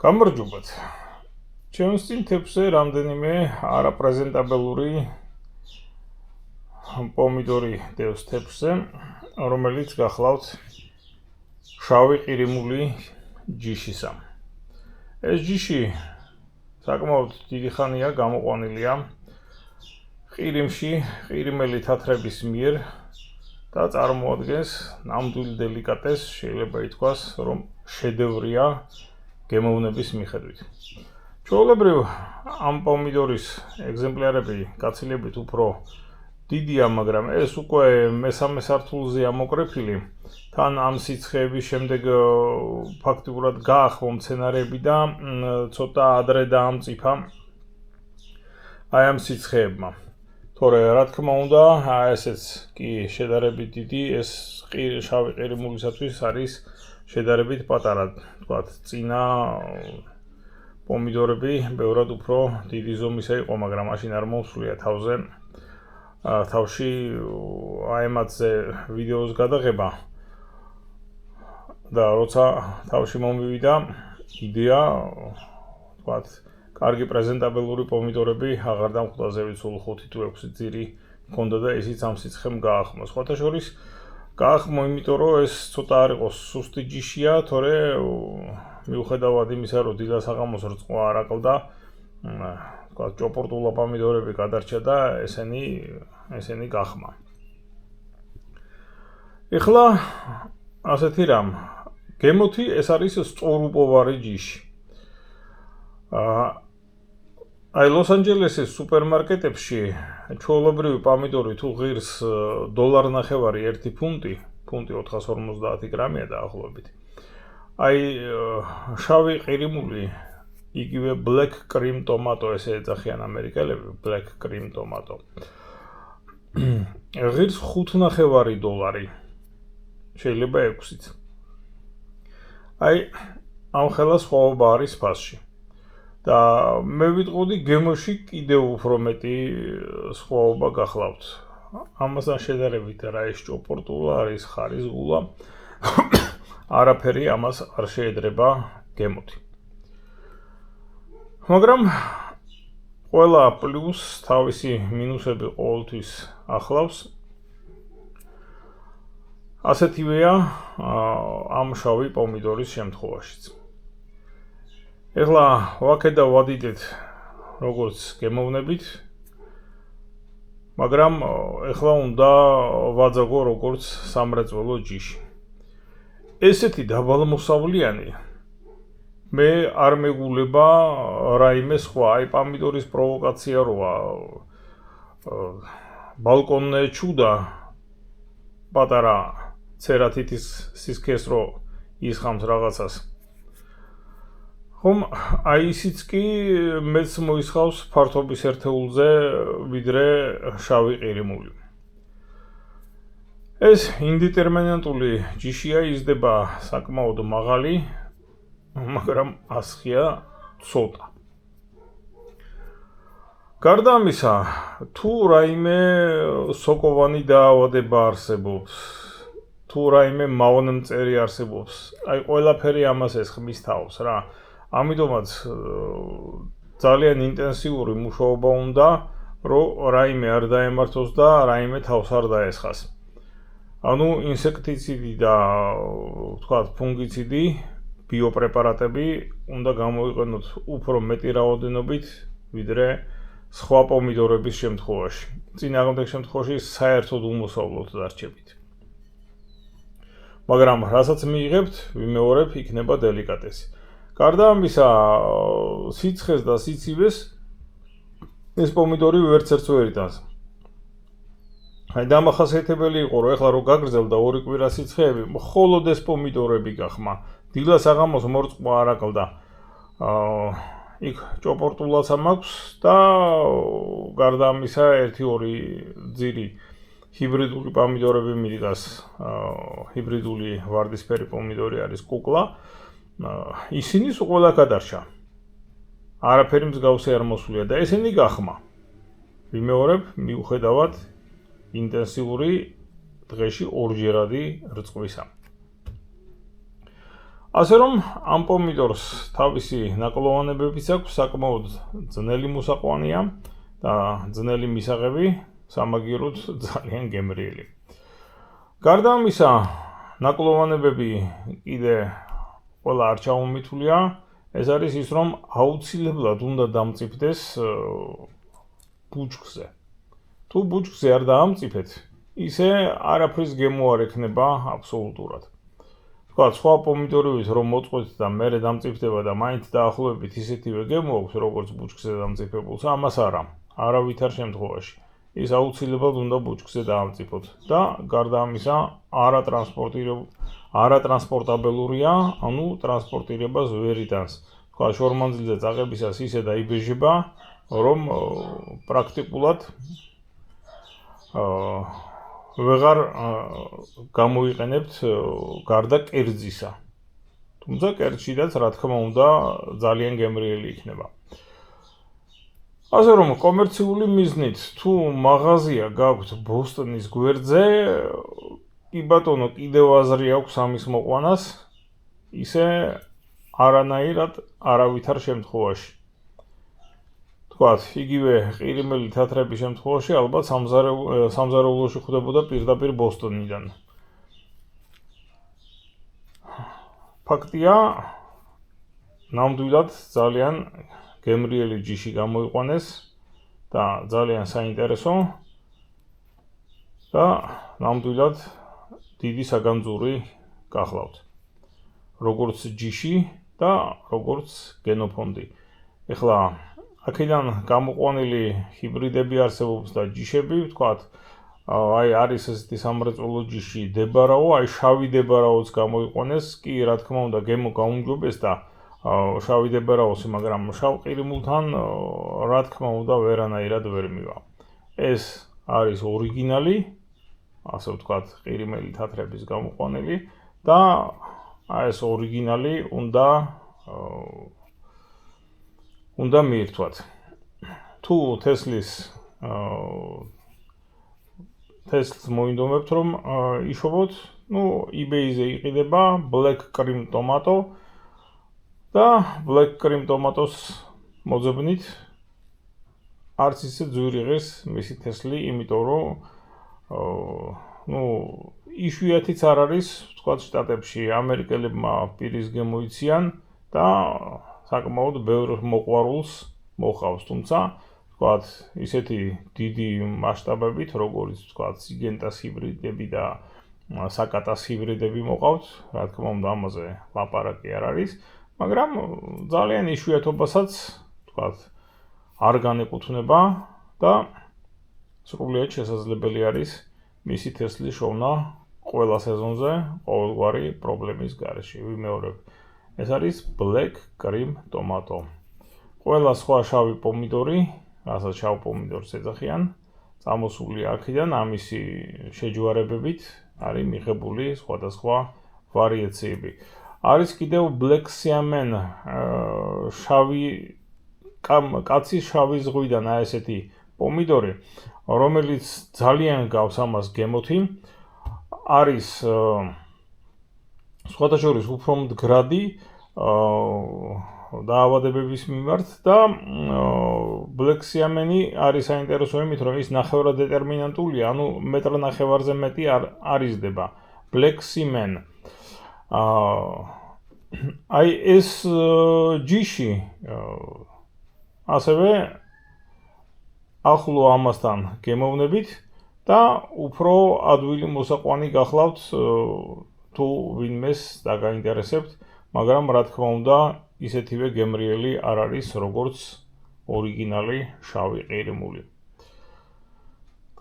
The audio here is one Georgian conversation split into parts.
გამარჯობათ. ჩემს წინ თეფზე რამდენიმე არაპრეზენტაბელური პომიდორი დევს თეფზე, რომელიც გახლავთ შავი ყირიმული ჯიშისა. ეს ჯიში საკმაოდ დიდი ხანია გამოყვანილია ყირიმში ყირიმელი თათრების მიერ და წარმოადგენს ნამდვილ დელიკატესს, შეიძლება ითქვას, რომ შედევრია გემოვნების მიხედვით. ჩვეულებრივ ამ პომიდორის ეგზემპლარები გაცილებით უფრო დიდია, მაგრამ ეს უკვე მესამე სართულზეა მოკრეფილი. თან ამ სიცხეების შემდეგ ფაქტიურად გაახმო მცენარეები და ცოტა ადრე დაამწიფა აი ამ სიცხეებმა. თორე რა თქმა უნდა, ესეც კი შედარებით დიდი, ეს შავი ყირიმულისათვის არის შედარებით პატარა, თქვათ, წინა პომიდორები ბევრად უფრო დიდი ზომისა იყო, მაგრამ მაშინ არ მომსვლია თავში აი მათზე ვიდეოს გადაღება და როცა თავში მომივიდა იდეა, თქვათ, კარგი პრეზენტაბელური პომიდორები აღარ დამხვდა ზევით სულ 5 თუ 6 ძირი მქონდა და ისიც ამ სიცხემ გაახმო. სხვათა შორის გაახმო, იმიტომ რომ ეს ცოტა არ იყო სუსტი ჯიშია, თორე მიუხედავად იმისა, რომ დილა-საღამოს რწყვა არ აკლდა, თქვათ, ჭოპორტულა პომიდორები გადარჩა და ესენი გახმა. ეხლა ასეთი რამ, გემოთი ეს არის სწორუპოვარი ჯიში. აი ლოს-ანჯელესის სუპერმარკეტებში ჩვეულებრივი პომიდორი თუ ღირს $1.50 ფუნტი 450 გრამია დაახლოებით. აი შავი ყირიმული, იგივე black cream tomato, ესე ეძახიან ამერიკელები, black cream tomato. ღირს $5.50 შეიძლება 6-იც. აი ამ ხელა სხვაობა არის ფასში. და მე ვიტყოდი გემოში კიდევ უფრო მეტი სხვაობა გახლავთ. ამასთან შედარებით რა ის ჭოპორტულა არის, ხარისღულა, არაფერი ამას არ შეედრება გემოთი. მაგრამ ყველა პლუს თავისი მინუსები ყოველთვის ახლავს. ასეთივეა ამ შავი პომიდორის შემთხვევაშიც. ეხლა ვაქედა ვადიდეთ როგორც გემოვნებით, მაგრამ ეხლა უნდა ვაძაგო როგორც სამრეწველო ჯიში. ესეთი დაბალმოსავლიანი მე არ მეგულება რაიმე სხვა, აი პომიდორის პროვოკაცია როა ბალკონზე ჩუდა პატარა ცერათითის სისქეს რო ისხამს რაღაცას. ხომ აი ისიც კი მეც მოისხავს ფართობის ერთეულზე ვიდრე შავი ყირიმული. ეს ინდეტერმინანტული ჯიშია, იზრდება საკმაოდ მაღალი, მაგრამ ასხია ცოტა. გარდა ამისა, თუ რაიმე სოკოვანი დაავადება არსებობს, თუ რაიმე მავნმწერი არსებობს, აი ყველაფერი ამას ესხმის თავს რა. ამიტომაც ძალიან ინტენსიური მუშაობა უნდა, რომ რაიმე არ დაემართოს და რაიმე თავს არ დაესხას. ანუ ინსექტიციდი და ვთქვათ ფუნგიციდი, ბიოპრეპარატები უნდა გამოიყენოთ უფრო მეტი რაოდენობით, ვიდრე სხვა პომიდორების შემთხვევაში. წინააღმდეგ შემთხვევაში საერთოდ უმოსავლოდ დარჩებით. მაგრამ რასაც მიიღებთ, ვიმეორებ, იქნება დელიკატესი. გარდა ამისა, სიცხეს და სიცივეს ეს პომიდორი ვერც ერთს ვერ იტანს. აი დამახასიათებელი იყო, რომ ეხლა რო გაგრძელდა 2 კვირა სიცხეები, მხოლოდ ეს პომიდორები გახმა. დილა-საღამოს მორწყვა არ აკლდა. იქ ჭოპორტულაცა მაქვს და გარდა ამისა 1-2 ძირი ჰიბრიდული პომიდორები მიდგას. ჰიბრიდული ვარდისფერი პომიდორი არის კუკლა. ისინი ყველა გადარჩა. არაფერი მსგავსი არ მოსვლია და ესენი გახმა. ვიმეორებ, მიუხედავად ინტენსიური დღეში 2-ჯერადი რწყვისა. ასე რომ ამ პომიდორს თავისი ნაკლოვანებებიც აქვს, საკმაოდ ძნელი მოსაყვანია და ძნელი მისაღები, სამაგიეროდ ძალიან გემრიელი. გარდა ამისა, ნაკლოვანებები კიდე ყველა არ ჩამომითვლია, ეს არის ის, რომ აუცილებლად უნდა დამწიფდეს ბუჩქზე. თუ ბუჩქზე არ დაამწიფეთ, ისე არაფრის გემო არ ექნება აბსოლუტურად. თქვა, სხვა პომიდორებით რომ მოწყვეთ და მერე დამწიფდება და მაინც დაახლოებით ისეთივე გემო აქვს, როგორც ბუჩქზე დამწიფებულს, ამას არავითარ შემთხვევაში. ის აუცილებლად უნდა ბუჩქზე დაამწიფოთ და გარდა ამისა არატრანსპორტაბელურია, ანუ ტრანსპორტირებას ვერ იტანს. თქვა, შორმანძილზე წაყებისას ისე დაიბეჟება, რომ პრაქტიკულად ვეღარ გამოიყენებთ გარდა კერძისა. თუმცა კერძშიდაც, რა თქმა უნდა, ძალიან გემრიელი იქნება. ასე რომ კომერციული მიზნით თუ მაღაზია გაქვთ ბოსტონის გვერდზე, კი ბატონო, კიდევ აზრი აქვს ამის მოყვანას, ისე არანაირად არავითარ შემთხვევაში. თქვათ, იგივე ყირიმელი თათრების შემთხვევაში ალბათ სამზარეულოში ხვდებოდა პირდაპირ ბოსტონიდან. ფაქტია, ნამდვილად ძალიან გემრიელი ჯიში გამოიყვანეს და ძალიან საინტერესო და ნამდვილად დიდი საგანძური გახლავთ. როგორც ჯიში და როგორც გენოფონდი. ეხლა აქედან გამოყვანილი ჰიბრიდები არსებობს და ჯიშები, ვთქვათ, არის ესეთი სამრეწველო ჯიში დებარაო, შავი დებარაოც გამოიყვანეს, კი რა თქმა უნდა გემო გაუმჯობეს და შავი დებარაოსი, მაგრამ შავ ყირიმულთან რა თქმა უნდა ვერანაირად ვერ მივა. ეს არის ორიგინალი, ასე ვთქვათ, ყირიმელი თათრების გამოყვანილი და ეს ორიგინალი უნდა მიირთვათ. თუ თესლს მოინდომებთ, რომ იშოვოთ, eBay-ზე იყიდება black cream tomato და black cream tomatoes მოძებნით არც ისე ძვირი ღირს მისი თესლი, იმიტომ რომ იშვიათიც არ არის, ვთქვათ, შტატებში ამერიკელებმა პირის გემოიციან და საკმაოდ ბევრ მოყვარულს მოყავს, თუმცა, ვთქვათ, ისეთი დიდი მასშტაბებით, როგორც, ვთქვათ, სიგენტას ჰიბრიდები და საკატას ჰიბრიდები მოყავთ, რა თქმა უნდა, ამაზე ლაპარაკი არ არის, მაგრამ ძალიან იშვიათობასაც, ვთქვათ, არ განეკუთვნება და სრულიად შესაძლებელი არის მისი თესლის შოვნა ყველა სეზონზე, ყოველგვარი პრობლემის გარეშე. ვიმეორებ, ეს არის black cream tomato. ყველა სხვა შავი პომიდორი, რასაც შავ პომიდორს ეძახიან, წამოსული აქედან ამისი შეჯვარებებით არის მიღებული სხვადასხვა ვარიაციები. არის კიდევ black siamen, კაცის შავი ზღვიდან ესეთი პომიდორი, რომელიც ძალიან გავს ამას გემოთი, არის სხვადასხვა უფრო მდგრადი დაავადებების მიმართ და black siamen-ი არის საინტერესო იმით, რომ ის ნახევრად დეტერმინანტულია, ანუ მეტრ ნახევარზე მეტი არ იზრდება. black siamen. ეს ჯიში ასევე ახლო ამასთან გემოვნებით და უფრო ადვილი მოსაყვანი გახლავთ თუ ვინმეს დაგაინტერესებთ, მაგრამ რა თქმა უნდა, ისეთივე გემრიელი არ არის, როგორც ორიგინალი შავი ყირიმული.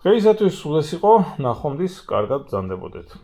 დღეისათვის სულ ეს იყო, ნახვამდის, კარგად ბრძანდებოდეთ.